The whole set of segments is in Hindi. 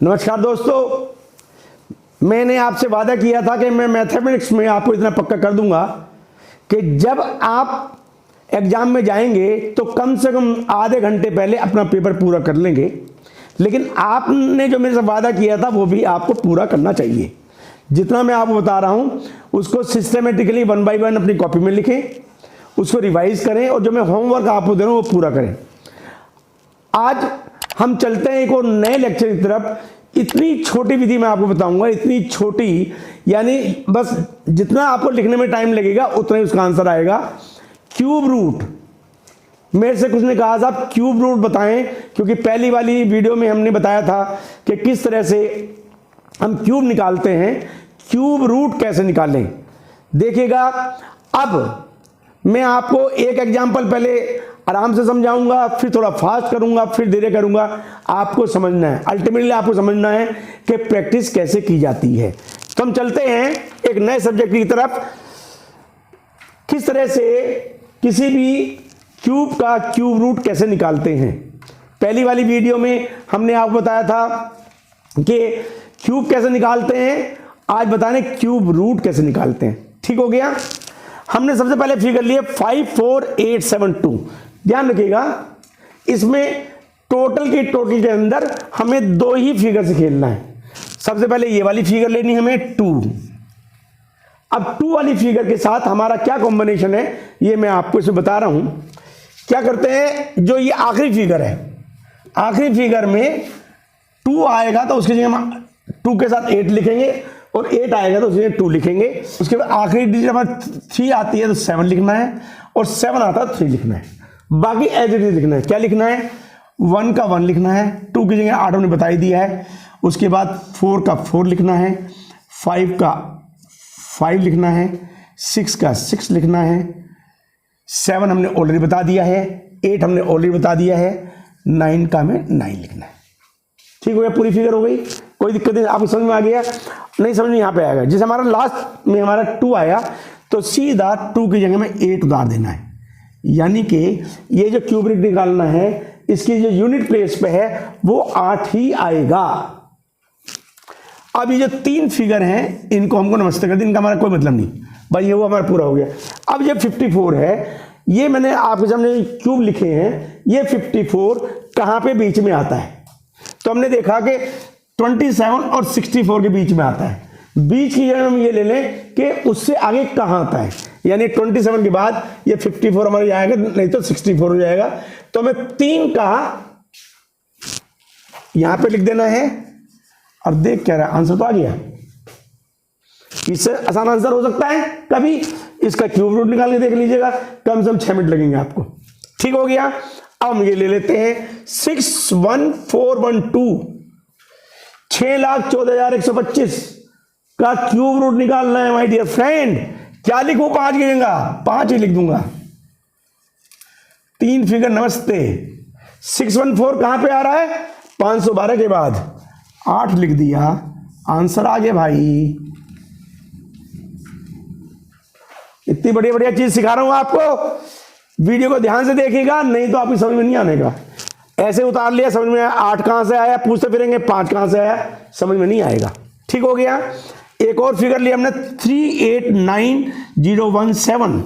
नमस्कार दोस्तों, मैंने आपसे वादा किया था कि मैं मैथमेटिक्स में आपको इतना पक्का कर दूंगा कि जब आप एग्जाम में जाएंगे तो कम से कम आधे घंटे पहले अपना पेपर पूरा कर लेंगे। लेकिन आपने जो मेरे से वादा किया था वो भी आपको पूरा करना चाहिए। जितना मैं आपको बता रहा हूं उसको सिस्टमेटिकली 1 बाय 1 अपनी कॉपी में लिखें, उसको रिवाइज करें और जो मैं होमवर्क आपको दे रहा हूं वो पूरा करें। आज हम चलते हैं एक और नए लेक्चर की तरफ। इतनी छोटी विधि मैं आपको बताऊंगा, इतनी छोटी, यानी बस जितना आपको लिखने में टाइम लगेगा उतना ही उसका आंसर आएगा। क्यूब रूट, मेरे से कुछ ने कहा था आप क्यूब रूट बताएं, क्योंकि पहली वाली वीडियो में हमने बताया था कि किस तरह से हम क्यूब निकालते हैं, क्यूब रूट कैसे निकालें। देखिएगा, अब मैं आपको एक एग्जाम्पल पहले आराम से समझाऊंगा, फिर थोड़ा फास्ट करूंगा, फिर धीरे करूंगा। आपको समझना है, अल्टीमेटली आपको समझना है कि प्रैक्टिस कैसे की जाती है। तो हम चलते हैं एक नए सब्जेक्ट की तरफ। किस तरह से किसी भी क्यूब का क्यूब रूट कैसे निकालते हैं। पहली वाली वीडियो में हमने आपको बताया था कि क्यूब कैसे निकालते हैं, आज बताने क्यूब रूट कैसे निकालते हैं। ठीक हो गया। हमने सबसे पहले फिगर लिए 54872। ध्यान रखिएगा, इसमें टोटल के अंदर हमें दो ही फिगर से खेलना है। सबसे पहले ये वाली फिगर लेनी है हमें 2। अब 2 वाली फिगर के साथ हमारा क्या कॉम्बिनेशन है ये मैं आपको इसमें बता रहा हूं। क्या करते हैं, जो ये आखिरी फिगर है, आखिरी फिगर में 2 आएगा तो उसकी जगह हम 2 के साथ 8 लिखेंगे और 8 आएगा तो उसकी जगह 2 लिखेंगे। उसके बाद आखिरी डिजिट हमारे 3 आती है तो 7 लिखना है और 7 आता है तो 3 लिखना है। बाकी एज इट इज लिखना है। क्या लिखना है, 1 का 1 लिखना है, 2 की जगह 8 हमने बता ही दिया है। उसके बाद 4 का 4 लिखना है, 5 का 5 लिखना है, 6 का 6 लिखना है, 7 हमने ऑलरेडी बता दिया है, 8 हमने ऑलरेडी बता दिया है, 9 का हमें 9 लिखना है। ठीक हो गया, पूरी फिगर हो गई। कोई दिक्कत नहीं, आपको समझ में आ गया। नहीं समझ में यहाँ पे आएगा, जैसे हमारा लास्ट में हमारा 2 आया तो सीधा 2 की जगह में 8 उतार देना है। यानी कि ये जो क्यूब रूट निकालना है इसकी जो यूनिट प्लेस पे है वो 8 ही आएगा। अब ये जो 3 फिगर हैं इनको हमको नमस्ते कर दें, इनका हमारा कोई मतलब नहीं भाई, ये वो हमारा पूरा हो गया। अब ये 54 है, ये मैंने आपके सामने क्यूब लिखे हैं, ये 54 कहां पे बीच में आता है। तो हमने देखा कि 27 और 64 के बीच में आता है। बीच की जगह हम ये ले लें कि उससे आगे कहां आता है, यानी 27 के बाद ये 54 हमारे आएगा, नहीं तो 64 हो जाएगा। तो हमें 3 का यहां पे लिख देना है और देख क्या रहा है, आंसर तो आ गया। इससे आसान आंसर हो सकता है कभी। इसका क्यूब रूट निकाल के देख लीजिएगा, कम से कम 6 मिनट लगेंगे आपको। ठीक हो गया। अब हम ये ले लेते हैं 61412, 6,14,125 का क्यूब रूट निकालना है माय डियर फ्रेंड। क्या लिखूं, 5 की जगह 5 ही लिख दूंगा। 3 फिगर नमस्ते। 614 कहां पे आ रहा है, 512 के बाद 8 लिख दिया, आंसर आ गया भाई। इतनी बढ़िया बढ़िया चीज सिखा रहा हूं आपको, वीडियो को ध्यान से देखिएगा, नहीं तो आपकी समझ में नहीं आने का। ऐसे उतार लिया, समझ में आया 8 कहां से आया, पूछते फिरेंगे 5 कहां से आया, समझ में नहीं आएगा। ठीक हो गया। एक और फिगर लिया हमने 389017,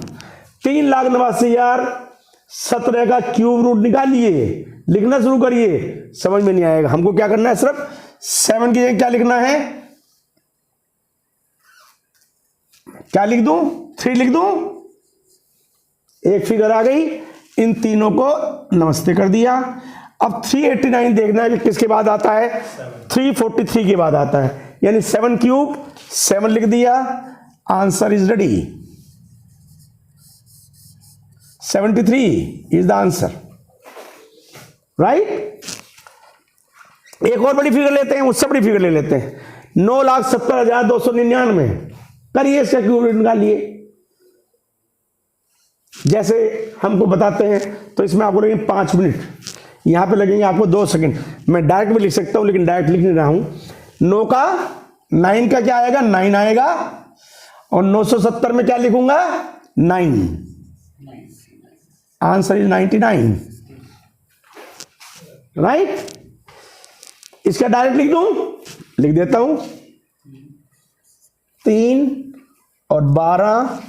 3,89,017 का क्यूब रूट निकालिए। लिखना शुरू करिए, समझ में नहीं आएगा। हमको क्या करना है, सिर्फ 7 की जगह क्या लिखना है, क्या लिख दूं, 3 लिख दूं। एक फिगर आ गई, इन तीनों को नमस्ते कर दिया। अब 389 देखना है कि किसके बाद आता है, 343 के बाद आता है, यानी 7 क्यूब 7 लिख दिया, answer is ready. 73 is the answer, right. एक और बड़ी फिगर लेते हैं, उससे बड़ी फिगर ले लेते हैं, 9,70,299। करिए इसका क्यूब रूट निकालिए। जैसे हमको बताते हैं तो इसमें आपको लगेंगे 5 मिनट, यहां पे लगेंगे आपको 2 सेकंड। मैं डायरेक्ट भी लिख सकता हूं लेकिन डायरेक्ट लिख नहीं रहा हूं। 9 का 9 का क्या आएगा, 9 आएगा, और 970 में क्या लिखूंगा, 9। Answer is 99, right. इसका डायरेक्ट लिख दूं, लिख देता हूं 3 और 12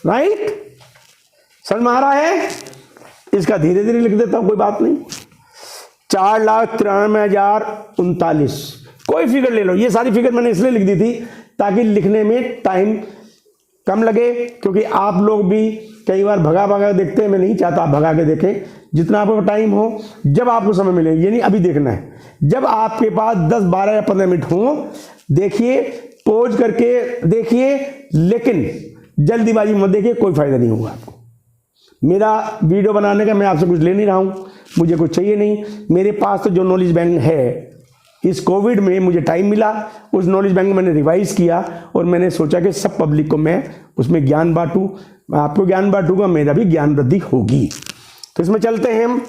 राइट, समझ में आ रहा है। इसका धीरे धीरे लिख देता हूं, कोई बात नहीं। 4,93,039, कोई फिगर ले लो। ये सारी फिगर मैंने इसलिए लिख दी थी ताकि लिखने में टाइम कम लगे, क्योंकि आप लोग भी कई बार भगा भगा देखते हैं। मैं नहीं चाहता आप भगा के देखें, जितना आपको टाइम हो, जब आपको समय मिले, ये नहीं अभी देखना है, जब आपके पास 10, 12 या 15 मिनट हो, देखिए, पोज करके देखिए, लेकिन जल्दीबाजी मत देखिए, कोई फायदा नहीं होगा आपको। मेरा वीडियो बनाने का मैं आपसे कुछ ले नहीं रहा हूं, मुझे कुछ चाहिए नहीं। मेरे पास तो जो नॉलेज बैंक है, इस कोविड में मुझे टाइम मिला, उस नॉलेज बैंक में मैंने रिवाइज किया और मैंने सोचा कि सब पब्लिक को मैं उसमें ज्ञान बांटूं। मैं आपको ज्ञान बांटूंगा, मेरा भी ज्ञान वृद्धि होगी। तो इसमें चलते हैं हम।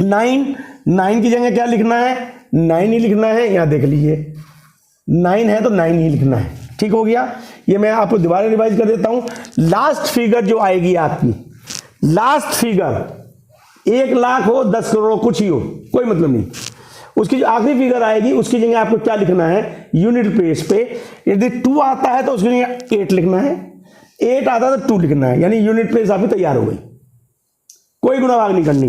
9 की जगह क्या लिखना है? 9 ही लिखना है। यहां देख लीजिए, 9 है तो 9 ही लिखना है। ठीक हो गया। ये मैं आपको दोबारा रिवाइज कर देता हूं। लास्ट फिगर जो आएगी आपकी, लास्ट फिगर 1 लाख हो, 10 करोड़ कुछ ही हो, कोई मतलब नहीं, उसकी जो आखिरी फिगर आएगी उसकी जगह आपको क्या लिखना है? यूनिट प्लेस पे यदि 2 आता है तो उसकी जगह 8 लिखना है, 8 आता है तो 2 लिखना है, यानी यूनिट प्लेस आपकी तैयार हो गई, कोई गुणा भाग नहीं करनी।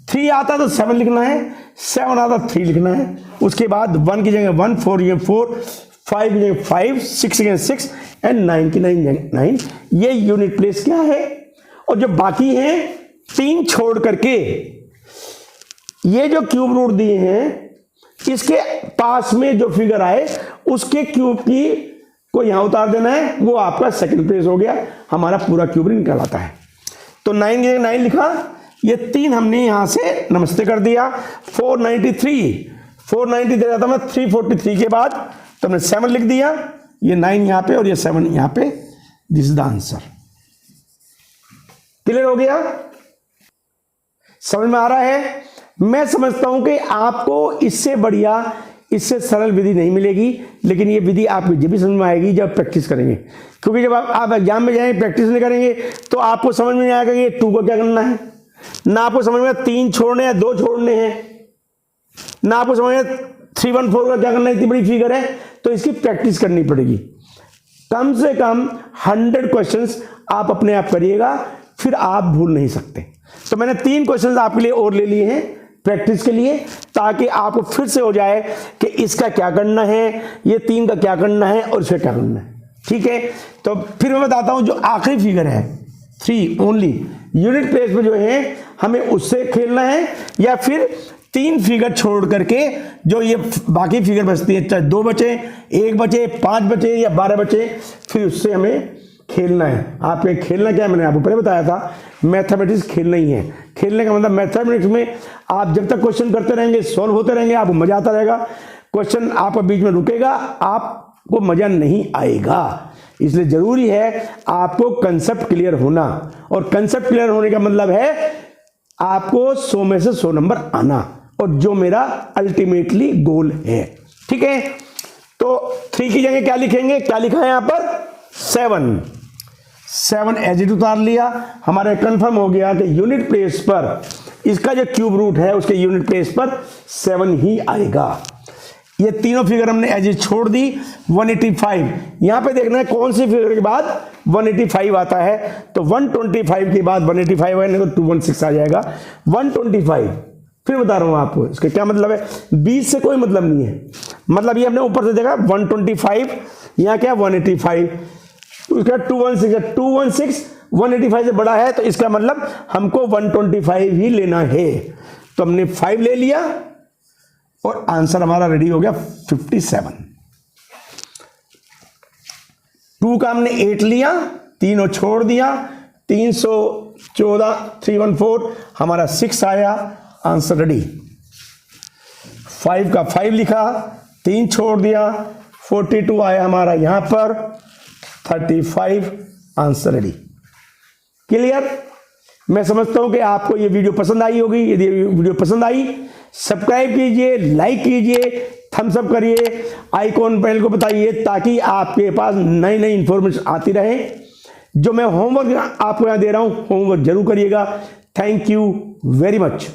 3 आता है तो 7 लिखना है, 7 आता है 3 लिखना है। उसके बाद 1 की जगह 1, 4 की जगह 4, 5 की जगह 5, 6 की जगह 6 एंड 9 की 9। ये यूनिट प्लेस क्या है? और जो बाकी है 3 छोड़ करके ये जो क्यूब रूट दिए हैं, इसके पास में जो फिगर आए उसके क्यूब की को यहां उतार देना है, वो आपका सेकंड प्लेस हो गया। हमारा पूरा क्यूब निकल आता है। तो 9 की 9 लिखा, ये 3 हमने यहां से नमस्ते कर दिया। 493 दे जाता मैं 343 के बाद तो हमने 7 लिख दिया, ये 9 यहां पे और ये 7 यहां पे। This is the answer. Clear हो गया? समझ में आ रहा है? मैं समझता हूं कि आपको इससे बढ़िया, इससे सरल विधि नहीं मिलेगी, लेकिन ये विधि आपको जब भी समझ में आएगी जब प्रैक्टिस करेंगे। क्योंकि जब आप एग्जाम में जाएंगे, प्रैक्टिस नहीं करेंगे, तो आपको समझ में नहीं आएगा कि 2 को क्या करना है, ना आपको समझ में 3 छोड़ने हैं, 2 छोड़ने हैं, ना आपको समझ में 314 का क्या करना है, इतनी बड़ी फिगर है। तो इसकी प्रैक्टिस करनी पड़ेगी। कम से कम 100 क्वेश्चंस आप अपने आप करिएगा, फिर आप भूल नहीं सकते। तो मैंने 3 क्वेश्चंस आपके लिए और ले लिए हैं प्रैक्टिस के लिए, ताकि आपको फिर से हो जाए कि इसका क्या करना है, ये 3 का क्या करना है और इसका क्या करना है। ठीक है, तो फिर मैं बताता हूं, जो आखिरी फिगर है 3 ओनली यूनिट प्लेस में जो है, हमें उससे खेलना है, या फिर 3 फिगर छोड़ करके जो ये बाकी फिगर बचती है, चाहे 2 बचे, 1 बचे, 5 बचे या 12 बचे, फिर उससे हमें खेलना है। आपके खेलना क्या है, मैंने आपको पहले बताया था, मैथमेटिक्स खेलना ही है। खेलने का मतलब मैथमेटिक्स में आप जब तक क्वेश्चन करते रहेंगे, सॉल्व होते रहेंगे, आपको मजा आता रहेगा। क्वेश्चन आपका बीच में रुकेगा, आपको मजा नहीं आएगा। इसलिए जरूरी है आपको कंसेप्ट क्लियर होना, और कंसेप्ट क्लियर होने का मतलब है आपको 100 में से 100 नंबर आना, और जो मेरा अल्टीमेटली गोल है। ठीक है, तो 3 की जगह क्या लिखेंगे? क्या लिखा है यहां पर? 7 एज इट उतार लिया। हमारा कंफर्म हो गया कि यूनिट प्लेस पर इसका जो क्यूब रूट है उसके यूनिट प्लेस पर 7 ही आएगा। ये तीनों फिगर हमने एज इट छोड़ दी। 185 यहां पे देखना है कौन सी फिगर के बाद 185 आता है, तो 125 के बाद 185 है, नहीं तो 216 आ जाएगा। 125 फिर बता रहा हूं आपको, इसका क्या मतलब है? 20 से कोई मतलब नहीं है। मतलब ये हमने ऊपर से देखा 125, यहां क्या 185, उसका 216 185 से बड़ा है, तो इसका मतलब हमको 125 ही लेना है। तो हमने 5 ले लिया और आंसर हमारा रेडी हो गया 57। 2 का हमने 8 लिया, 3 और छोड़ दिया, 314 314 हमारा 6 आया, आंसर रेडी। 5 का 5 लिखा, 3 छोड़ दिया, 42 आया हमारा यहां पर, 35 आंसर रेडी। क्लियर? मैं समझता हूं कि आपको ये वीडियो पसंद आई होगी। यदि वीडियो पसंद आई, सब्सक्राइब कीजिए, लाइक कीजिए, थम्स अप करिए, आइकॉन बेल को बताइए, ताकि आपके पास नई नई इंफॉर्मेशन आती रहे। जो मैं होमवर्क आपको यहां दे रहा हूं, होमवर्क जरूर करिएगा। Thank you very much.